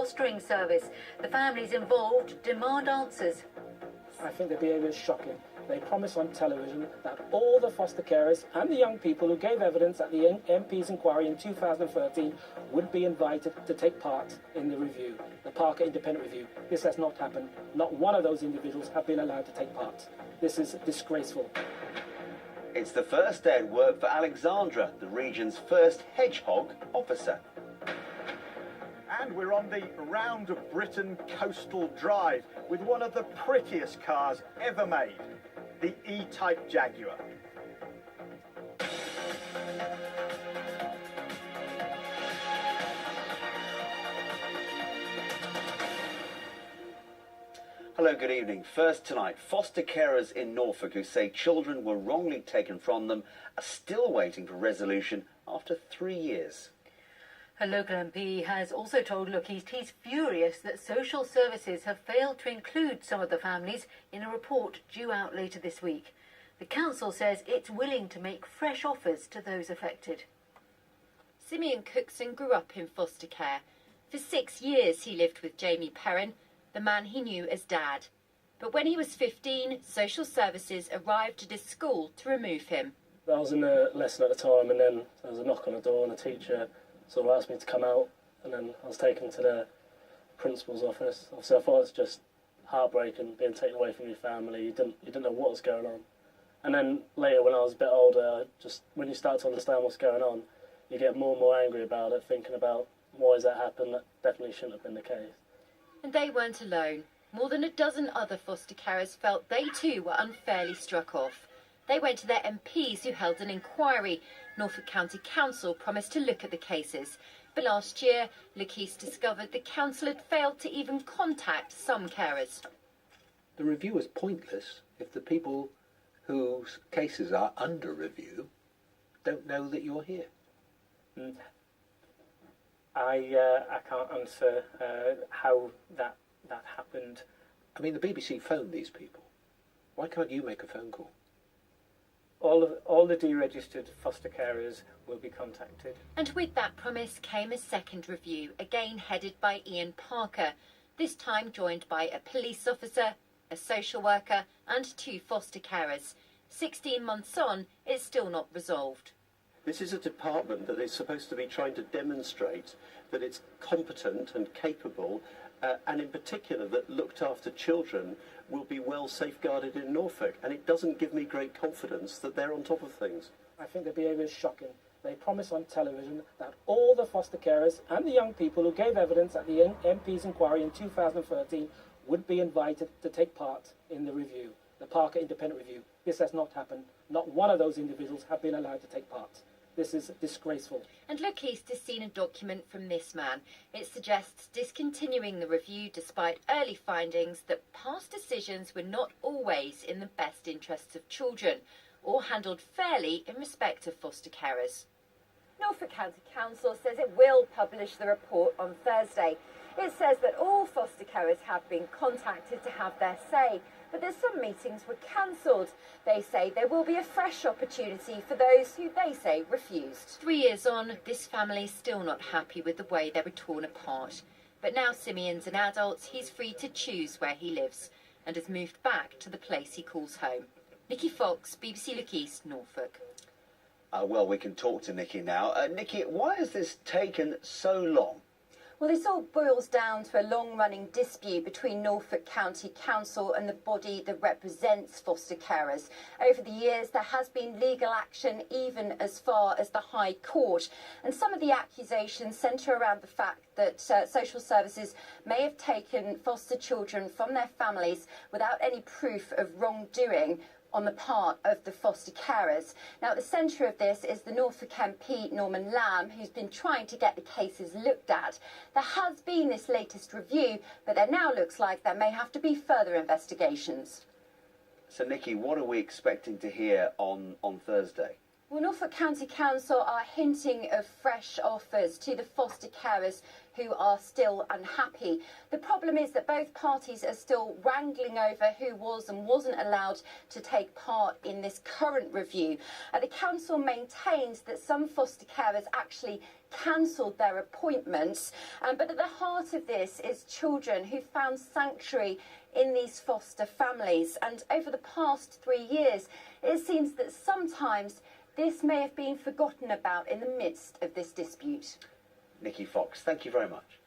fostering service. The families involved demand answers. I think the behaviour is shocking. They promise on television that all the foster carers and the young people who gave evidence at the MP's inquiry in 2013 would be invited to take part in the review, the Parker Independent Review. This has not happened. Not one of those individuals have been allowed to take part. This is disgraceful. It's the first day at work for Alexandra, the region's first hedgehog officer. And we're on the Round of Britain Coastal Drive with one of the prettiest cars ever made, the E-Type Jaguar. Hello, good evening. First tonight, foster carers in Norfolk who say children were wrongly taken from them are still waiting for resolution after 3 years. A local MP has also told Look East he's furious that social services have failed to include some of the families in a report due out later this week. The council says it's willing to make fresh offers to those affected. Simeon Cookson grew up in foster care. For 6 years he lived with Jamie Perrin, the man he knew as Dad. But when he was 15, social services arrived at his school to remove him. I was in a lesson at the time, and then there was a knock on the door and the teacher sort of asked me to come out, and then I was taken to the principal's office. Obviously I thought it was just heartbreaking, being taken away from your family. You didn't know what was going on. And then later when I was a bit older, when you start to understand what's going on, you get more and more angry about it, thinking about why has that happened. That definitely shouldn't have been the case. And they weren't alone. More than a dozen other foster carers felt they too were unfairly struck off. They went to their MPs who held an inquiry. Norfolk County Council promised to look at the cases. But last year, Look East discovered the council had failed to even contact some carers. The review is pointless if the people whose cases are under review don't know that you're here. I can't answer how that happened. I mean, the BBC phoned these people. Why can't you make a phone call? All the deregistered foster carers will be contacted. And with that promise came a second review, again headed by Ian Parker, this time joined by a police officer, a social worker and 2 foster carers. 16 months on, it's still not resolved. This is a department that is supposed to be trying to demonstrate that it's competent and capable, and in particular that looked after children will be well safeguarded in Norfolk, and it doesn't give me great confidence that they're on top of things. I think the behaviour is shocking. They promise on television that all the foster carers and the young people who gave evidence at the MP's inquiry in 2013 would be invited to take part in the review, the Parker Independent Review. This has not happened. Not one of those individuals have been allowed to take part. This is disgraceful. And Look East has seen a document from this man. It suggests discontinuing the review despite early findings that past decisions were not always in the best interests of children or handled fairly in respect of foster carers. Norfolk County Council says it will publish the report on Thursday. It says that all foster carers have been contacted to have their say, but that some meetings were cancelled. They say there will be a fresh opportunity for those who they say refused. 3 years on, this family's still not happy with the way they were torn apart. But now Simeon's an adult, he's free to choose where he lives and has moved back to the place he calls home. Nikki Fox, BBC Look East, Norfolk. Well, we can talk to Nikki now. Nikki, why has this taken so long? Well, this all boils down to a long-running dispute between Norfolk County Council and the body that represents foster carers. Over the years, there has been legal action even as far as the High Court. And some of the accusations centre around the fact that social services may have taken foster children from their families without any proof of wrongdoing on the part of the foster carers. Now, at the centre of this is the Norfolk MP, Norman Lamb, who's been trying to get the cases looked at. There has been this latest review, but there now looks like there may have to be further investigations. So, Nikki, what are we expecting to hear on Thursday? Well, Norfolk County Council are hinting of fresh offers to the foster carers who are still unhappy. The problem is that both parties are still wrangling over who was and wasn't allowed to take part in this current review. The council maintains that some foster carers actually cancelled their appointments. But at the heart of this is children who found sanctuary in these foster families. And over the past 3 years, it seems that sometimes this may have been forgotten about in the midst of this dispute. Nikki Fox, thank you very much.